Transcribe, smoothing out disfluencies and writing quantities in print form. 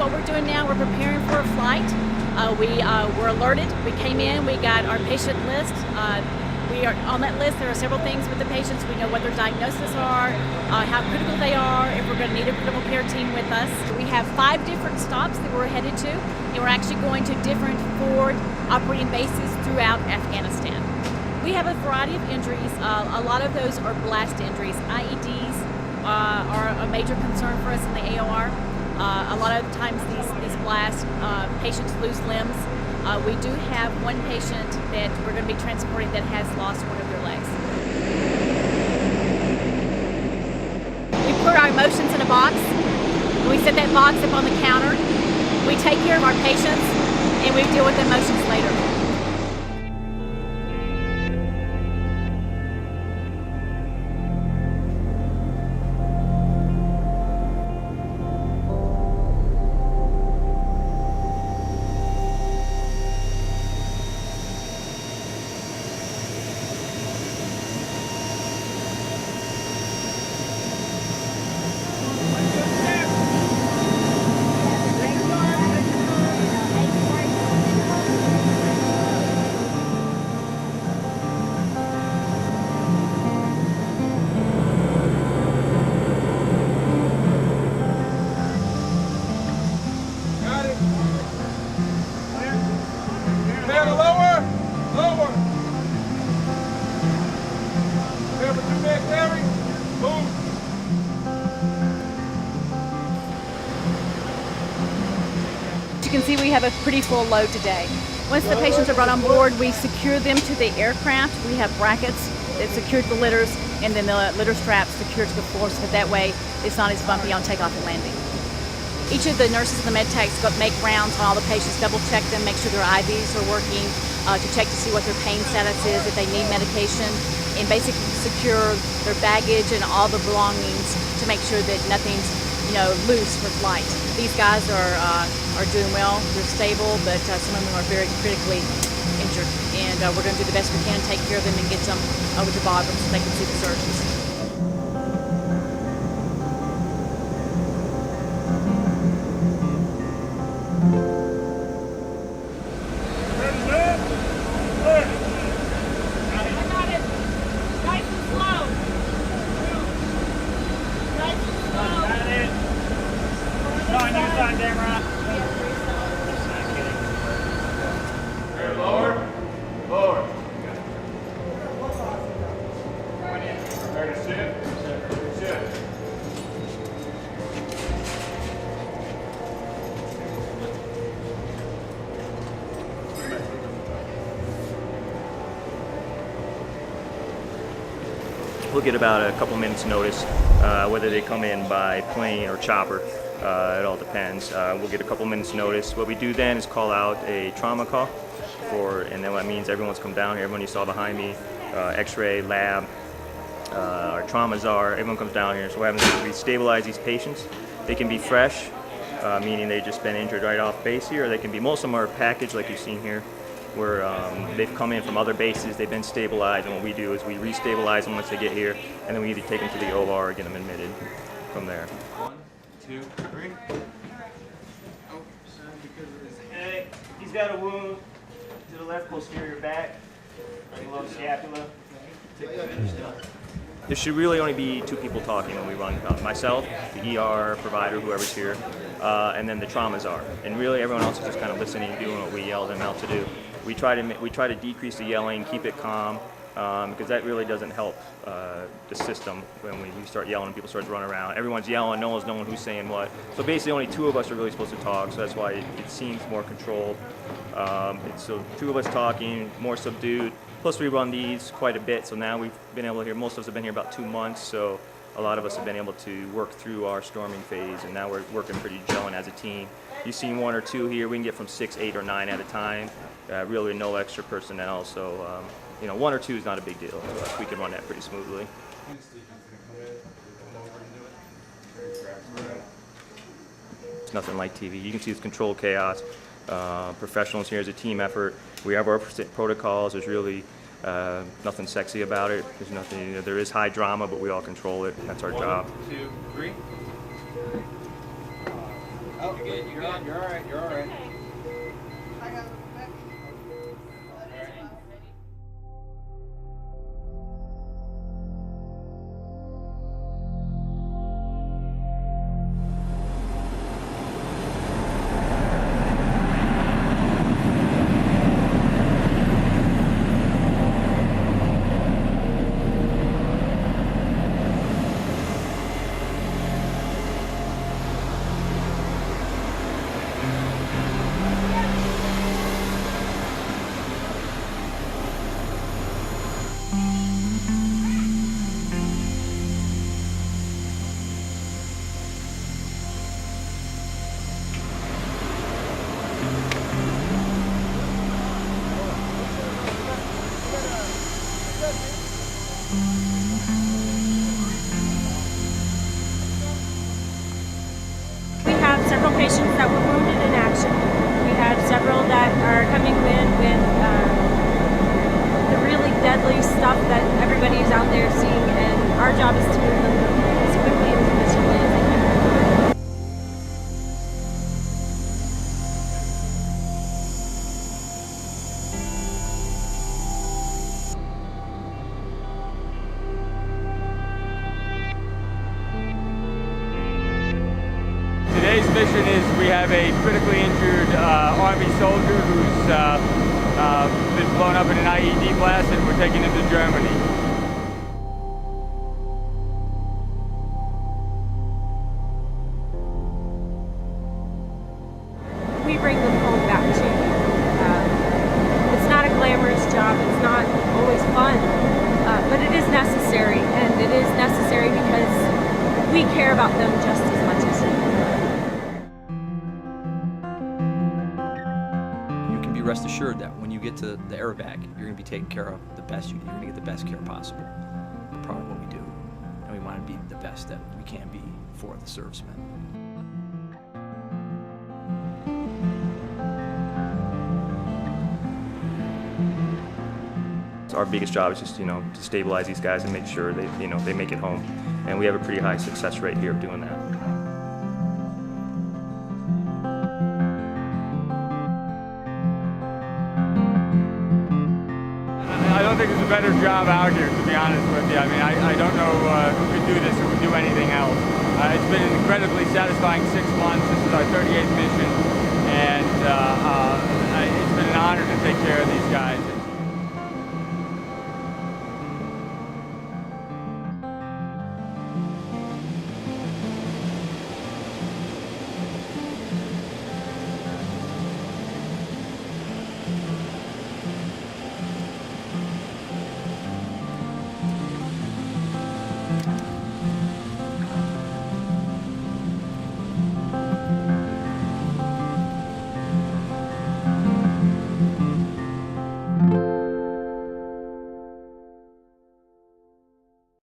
what we're doing now, we're preparing for a flight. We were alerted. We came in, we got our patient list. We are on that list. There are several things with the patients. We know what their diagnoses are, how critical they are, if we're going to need a critical care team with us. We have 5 different stops that we're headed to, and we're actually going to different forward operating bases throughout Afghanistan. We have a variety of injuries. A lot of those are blast injuries. IEDs are a major concern for us in the AOR. A lot of times these blasts, patients lose limbs. We do have one patient that we're going to be transporting that has lost one of their legs. We put our emotions in a box. We set that box up on the counter. We take care of our patients, and we deal with the emotions later. You can see we have a pretty full load today. Once the patients are brought on board, we secure them to the aircraft. We have brackets that secure the litters, and then the litter straps secured to the floor so that way it's not as bumpy on takeoff and landing. Each of the nurses and the med techs make rounds on all the patients, double check them, make sure their IVs are working, to check to see what their pain status is, if they need medication, and basically secure their baggage and all the belongings to make sure that nothing's loose for flight. These guys are doing well, they're stable, but some of them are very critically injured. And we're going to do the best we can to take care of them and get them over to Bagram so they can see the surgeons. We'll get about a couple minutes notice, whether they come in by plane or chopper. It all depends. We'll get a couple minutes notice. What we do then is call out a trauma call, and then that means everyone's come down here. Everyone you saw behind me, X-ray, lab, our trauma czar, everyone comes down here. So what happens is we stabilize these patients. They can be fresh, meaning they've just been injured right off base here, or they can be, most of them are packaged like you've seen here, where they've come in from other bases, they've been stabilized, and what we do is we re-stabilize them once they get here, and then we either take them to the OR or get them admitted from there. 1, 2, 3. Okay, he's got a wound to the left posterior back, below scapula. There should really only be 2 people talking when we run. Myself, the ER provider, whoever's here, and then the trauma czar. And really everyone else is just kind of listening and doing what we yell them out to do. We try to decrease the yelling, keep it calm, because that really doesn't help the system when we start yelling and people start to run around. Everyone's yelling, no one's knowing who's saying what. So basically only 2 of us are really supposed to talk, so that's why it seems more controlled. So 2 of us talking, more subdued. Plus we run these quite a bit, so now we've been able to hear, most of us have been here about 2 months, so a lot of us have been able to work through our storming phase, and now we're working pretty gelling as a team. You've seen 1 or 2 here, we can get from 6, 8, or 9 at a time. Really no extra personnel, so 1 or 2 is not a big deal to us. We can run that pretty smoothly. It's nothing like TV. You can see it's controlled chaos. Professionals here, as a team effort. We have our protocols. There's really nothing sexy about it. There's nothing. There is high drama, but we all control it. That's our job. 1, 2, 3. Oh, you're all right. You're all right. We have several patients that were wounded in action. We have several that are coming in with the really deadly stuff that everybody is out there seeing, and our job is to move them as quickly and as efficiently as they can. Today's mission is we have a critically injured Army soldier who's been blown up in an IED blast, and we're taking him to Germany. We bring them home back to you. It's not a glamorous job, it's not always fun, but it is necessary, and it is necessary because we care about them just as much as you. You can be rest assured that when you get to the airback, you're going to be taken care of the best. You're going to get the best care possible. We're proud of what we do, and we want to be the best that we can be for the servicemen. Our biggest job is just, to stabilize these guys and make sure they, they make it home. And we have a pretty high success rate here of doing that. I don't think there's a better job out here, to be honest with you. I mean, I don't know who could do this or would do anything else. It's been an incredibly satisfying 6 months. This is our 38th mission, and it's been an honor to take care of these guys.